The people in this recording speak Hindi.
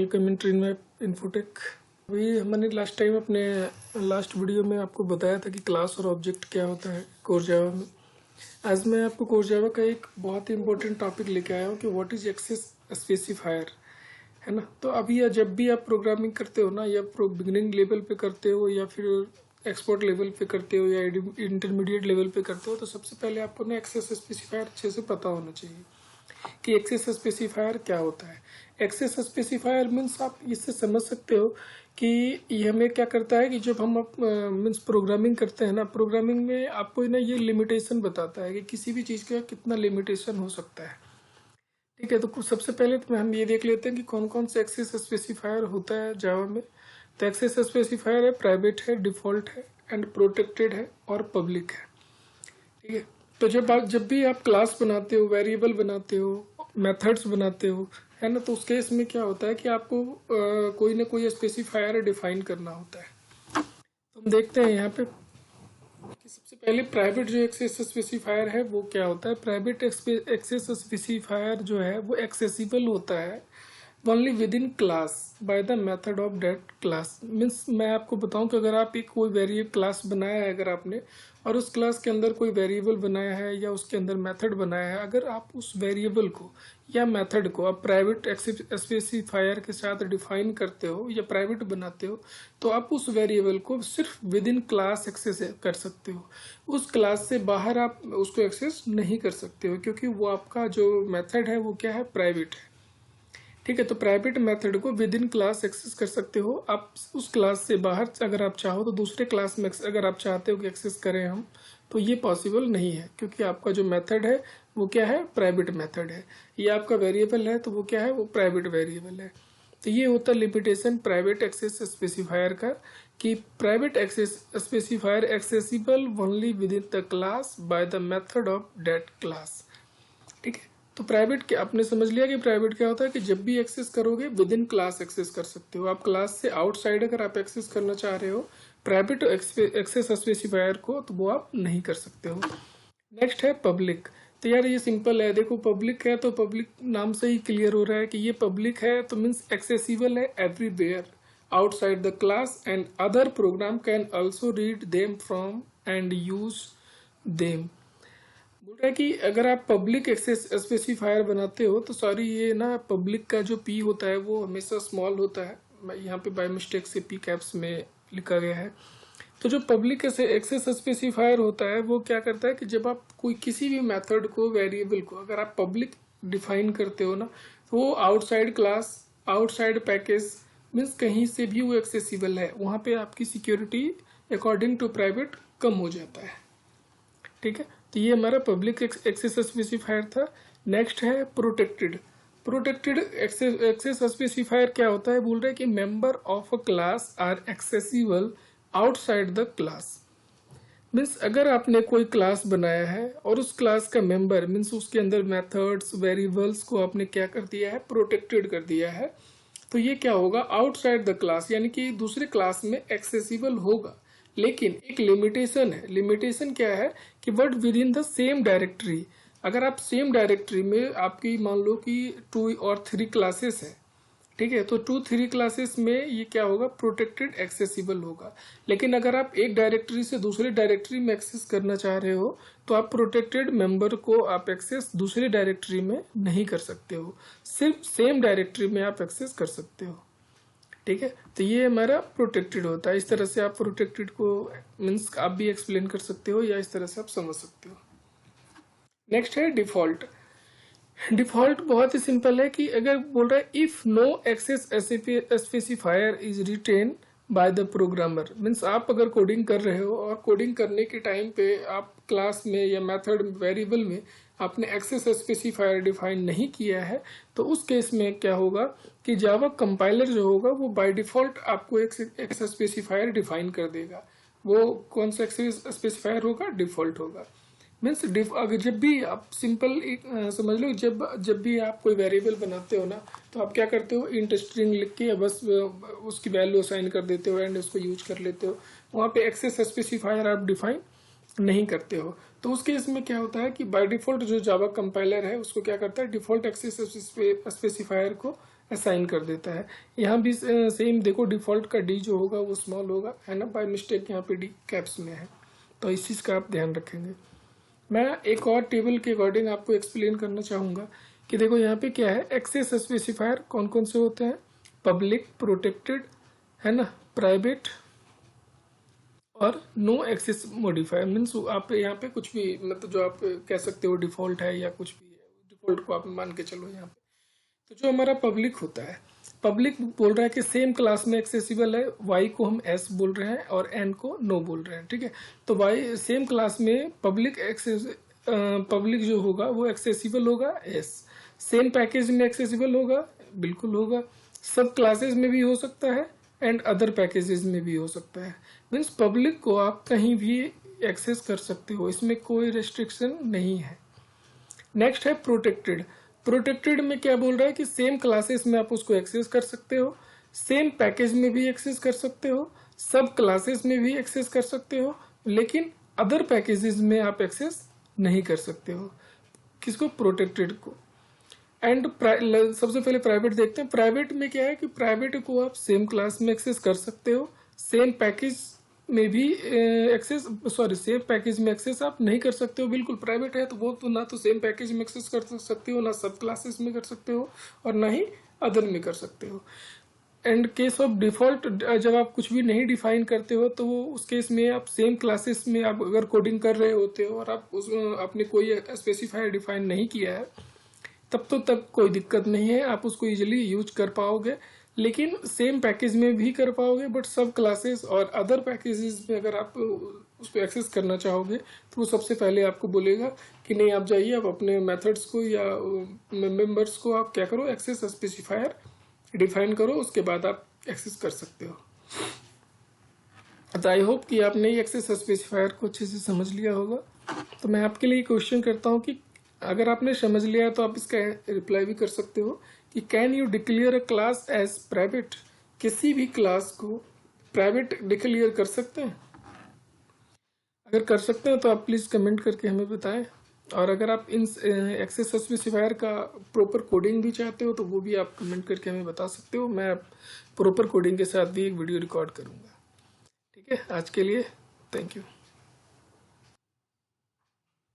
Welcome in train map infotech. अभी हमने लास्ट टाइम अपने लास्ट वीडियो में आपको बताया था कि क्लास और ऑब्जेक्ट क्या होता है कोर जावा में। आज मैं आपको कोर जावा का एक बहुत ही इंपॉर्टेंट टॉपिक लेके आया हूँ कि व्हाट इज एक्सेस स्पेसिफायर, है ना। तो अभी या जब भी आप प्रोग्रामिंग करते हो ना, या बिगिनिंग लेवल पे करते हो या फिर एक्सपर्ट लेवल पे करते हो या इंटरमीडिएट लेवल पे करते हो, तो सबसे पहले आपको ना एक्सेस स्पेसिफायर अच्छे से पता होना चाहिए कि एक्सेस स्पेसिफायर क्या होता है। एक्सेस स्पेसिफायर मीन्स आप इससे समझ सकते हो कि ये हमें क्या करता है कि जब हम मीन्स प्रोग्रामिंग करते हैं ना, प्रोग्रामिंग में आपको ना ये लिमिटेशन बताता है कि किसी भी चीज़ का कितना लिमिटेशन हो सकता है। ठीक है, तो सबसे पहले तो हम ये देख लेते हैं कि कौन कौन से एक्सेस स्पेसिफायर होता है जावा में। तो एक्सेस स्पेसिफायर है, प्राइवेट है, डिफॉल्ट है, एंड प्रोटेक्टेड है और पब्लिक है। ठीक है, तो जब भी आप क्लास बनाते हो, वेरिएबल बनाते हो, मेथड्स बनाते हो, है ना, तो उस केस में क्या होता है कि आपको कोई ना कोई स्पेसिफायर डिफाइन करना होता है। तो हम देखते हैं यहाँ पे कि सबसे पहले प्राइवेट जो एक्सेस स्पेसिफायर है वो क्या होता है। प्राइवेट एक्सेस स्पेसिफायर जो है वो एक्सेसिबल होता है only with in class by the method of that class. Means मैं आपको बताऊं कि अगर आप एक कोई वेरिएबल क्लास बनाया है अगर आपने, और उस क्लास के अंदर कोई वेरिएबल बनाया है या उसके अंदर मेथड बनाया है, अगर आप उस वेरिएबल को या मेथड को आप प्राइवेट एक्सेस स्पेसिफायर के साथ डिफाइन करते हो या प्राइवेट बनाते हो, तो आप उस वेरिएबल को सिर्फ विद इन क्लास एक्सेस कर सकते हो। उस क्लास से बाहर आप उसको एक्सेस नहीं कर सकते हो, क्योंकि वो आपका जो मेथड है वो क्या है, प्राइवेट है। ठीक है, तो प्राइवेट मेथड को विद इन क्लास एक्सेस कर सकते हो आप। उस क्लास से बाहर अगर आप चाहो तो दूसरे क्लास में अगर आप चाहते हो कि एक्सेस करें हम, तो ये पॉसिबल नहीं है, क्योंकि आपका जो मेथड है वो क्या है, प्राइवेट मेथड है। ये आपका वेरिएबल है तो वो क्या है, वो प्राइवेट वेरिएबल है। तो ये होता है लिमिटेशन प्राइवेट एक्सेस स्पेसिफायर का, कि private access specifier accessible only within the class by the method of that class. ठीक है, तो प्राइवेट क्या आपने समझ लिया कि प्राइवेट क्या होता है कि जब भी एक्सेस करोगे विद इन क्लास एक्सेस कर सकते हो आप। क्लास से आउटसाइड अगर आप एक्सेस करना चाह रहे हो प्राइवेट एक्सेस स्पेसिफायर को, तो वो आप नहीं कर सकते हो। नेक्स्ट है पब्लिक। तो यार ये सिंपल है, देखो पब्लिक है तो पब्लिक नाम से ही क्लियर हो रहा है कि ये पब्लिक है, तो मीन्स एक्सेसिबल है everywhere outside the class and other program can also read them from and use them. बोल रहा है कि अगर आप पब्लिक एक्सेस स्पेसिफायर बनाते हो तो सॉरी, ये ना पब्लिक का जो पी होता है वो हमेशा स्मॉल होता है। यहाँ पे बाय मिस्टेक से पी कैप्स में लिखा गया है। तो जो पब्लिक एक्सेस स्पेसिफायर होता है वो क्या करता है कि जब आप कोई किसी भी मेथड को, वेरिएबल को अगर आप पब्लिक डिफाइन करते हो ना, तो वो outside class, outside package, means कहीं से भी वो एक्सेसिबल है। वहाँ पे आपकी सिक्योरिटी अकॉर्डिंग टू प्राइवेट कम हो जाता है। ठीक है, तो ये हमारा पब्लिक एक्सेस स्पेसिफायर था। नेक्स्ट है प्रोटेक्टेड। प्रोटेक्टेड एक्सेस स्पेसिफायर क्या होता है, बोल रहे हैं कि member of a class are accessible outside the class. Means अगर आपने कोई क्लास बनाया है और उस क्लास का मेंबर, मीन्स उसके अंदर मेथड्स, वेरिएबल्स को आपने क्या कर दिया है, प्रोटेक्टेड कर दिया है, तो ये क्या होगा, आउटसाइड द क्लास, यानी कि दूसरे क्लास में एक्सेसिबल होगा। लेकिन एक लिमिटेशन है। लिमिटेशन क्या है कि but with in the same directory. अगर आप सेम डायरेक्टरी में आपकी मान लो कि 2 और 3 क्लासेस है, ठीक है, तो 2-3 क्लासेस में ये क्या होगा, प्रोटेक्टेड एक्सेसिबल होगा। लेकिन अगर आप एक डायरेक्टरी से दूसरे डायरेक्टरी में एक्सेस करना चाह रहे हो, तो आप प्रोटेक्टेड मेंबर को आप एक्सेस दूसरे डायरेक्टरी में नहीं कर सकते हो, सिर्फ सेम डायरेक्टरी में आप एक्सेस कर सकते हो। ठीक है, तो ये हमारा प्रोटेक्टेड होता है। इस तरह से आप प्रोटेक्टेड को मीन्स आप भी एक्सप्लेन कर सकते हो या इस तरह से आप समझ सकते हो। नेक्स्ट है डिफॉल्ट। डिफॉल्ट बहुत ही सिंपल है कि अगर बोल रहा है if no access specifier is written by the programmer, means आप अगर कोडिंग कर रहे हो और कोडिंग करने के टाइम पे आप क्लास में या मेथड वेरिएबल में आपने एक्सेस स्पेसिफायर डिफाइन नहीं किया है, तो उस केस में क्या होगा कि जावा कंपाइलर जो होगा वो बाय डिफॉल्ट आपको एक्सेस स्पेसिफायर डिफाइन कर देगा। वो कौन सा एक्सेस स्पेसिफायर होगा, डिफॉल्ट होगा। मीन्स अगर जब भी आप सिंपल समझ लो, जब भी आप कोई वेरिएबल बनाते हो ना, तो आप क्या करते हो, इंट स्ट्रिंग लिख के बस उसकी वैल्यू असाइन कर देते हो एंड उसको यूज कर लेते हो। वहाँ पे एक्सेस स्पेसिफायर आप डिफाइन नहीं करते हो। तो उस केस में क्या होता है कि बाय डिफॉल्ट जो जावा कंपाइलर है उसको क्या करता है, डिफॉल्ट एक्सेस स्पेसिफायर को असाइन कर देता है। यहाँ भी सेम देखो, डिफ़ॉल्ट का डी जो होगा वो स्मॉल होगा, है ना, बाय मिस्टेक यहाँ पे डी कैप्स में है, तो इस चीज़ का आप ध्यान रखेंगे। मैं एक और टेबल के अकॉर्डिंग आपको एक्सप्लेन करना चाहूँगा कि देखो यहाँ पे क्या है, एक्सेस स्पेसिफायर कौन कौन से होते हैं, पब्लिक, प्रोटेक्टेड, है ना, प्राइवेट और नो एक्सेस मॉडिफायर। मीन्स आप यहाँ पे कुछ भी, मतलब जो आप कह सकते हो डिफ़ॉल्ट है या कुछ भी है, डिफ़ॉल्ट को आप मान के चलो यहाँ पे। तो जो हमारा पब्लिक होता है, पब्लिक बोल रहा है कि सेम क्लास में एक्सेसिबल है, वाई को हम एस बोल रहे हैं और एन को नो बोल रहे हैं, ठीक है। तो वाई सेम क्लास में पब्लिक जो होगा वो एक्सेसिबल होगा एस, सेम पैकेज में एक्सेसिबल होगा, बिल्कुल होगा, सब क्लासेस में भी हो सकता है एंड अदर पैकेजेस में भी हो सकता है। मीन्स पब्लिक को आप कहीं भी एक्सेस कर सकते हो, इसमें कोई रेस्ट्रिक्शन नहीं है। नेक्स्ट है प्रोटेक्टेड। प्रोटेक्टेड में क्या बोल रहा है कि सेम क्लासेस में आप उसको एक्सेस कर सकते हो, सेम पैकेज में भी एक्सेस कर सकते हो, सब क्लासेस में भी एक्सेस कर सकते हो, लेकिन अदर पैकेजेस में आप एक्सेस नहीं कर सकते हो। किसको? प्रोटेक्टेड को। एंड सबसे पहले प्राइवेट देखते हैं। प्राइवेट में क्या है कि प्राइवेट को आप सेम क्लास में एक्सेस कर सकते हो, सेम पैकेज में भी सेम पैकेज में एक्सेस आप नहीं कर सकते हो। बिल्कुल प्राइवेट है तो वो तो ना तो सेम पैकेज में एक्सेस कर सकते हो, ना सब क्लासेस में कर सकते हो, और ना ही अदर में कर सकते हो। एंड केस ऑफ डिफॉल्ट, जब आप कुछ भी नहीं डिफाइन करते हो तो वो उस केस में आप सेम क्लासेस में आप अगर कोडिंग कर रहे होते हो और आप आपने कोई स्पेसिफायर डिफाइन नहीं किया है, तब कोई दिक्कत नहीं है, आप उसको इजीली यूज कर पाओगे। लेकिन सेम पैकेज में भी कर पाओगे, बट सब क्लासेस और अदर पैकेजेस में अगर आप उसको एक्सेस करना चाहोगे तो वो सबसे पहले आपको बोलेगा कि नहीं, आप जाइए, आप अपने मेथड्स को या मेंबर्स को आप क्या करो, एक्सेस स्पेसिफायर डिफाइन करो, उसके बाद आप एक्सेस कर सकते हो। तो आई होप कि आपने एक्सेस स्पेसिफायर को अच्छे से समझ लिया होगा। तो मैं आपके लिए क्वेश्चन करता हूँ कि अगर आपने समझ लिया है तो आप इसका रिप्लाई भी कर सकते हो कि can you declare a class as private. किसी भी क्लास को प्राइवेट डिक्लेयर कर सकते हैं? अगर कर सकते हैं तो आप प्लीज़ कमेंट करके हमें बताएं। और अगर आप इन एक्सेस स्पेसिफायर का प्रॉपर कोडिंग भी चाहते हो तो वो भी आप कमेंट करके हमें बता सकते हो। मैं प्रॉपर कोडिंग के साथ भी एक वीडियो रिकॉर्ड करूँगा। ठीक है, आज के लिए थैंक यू।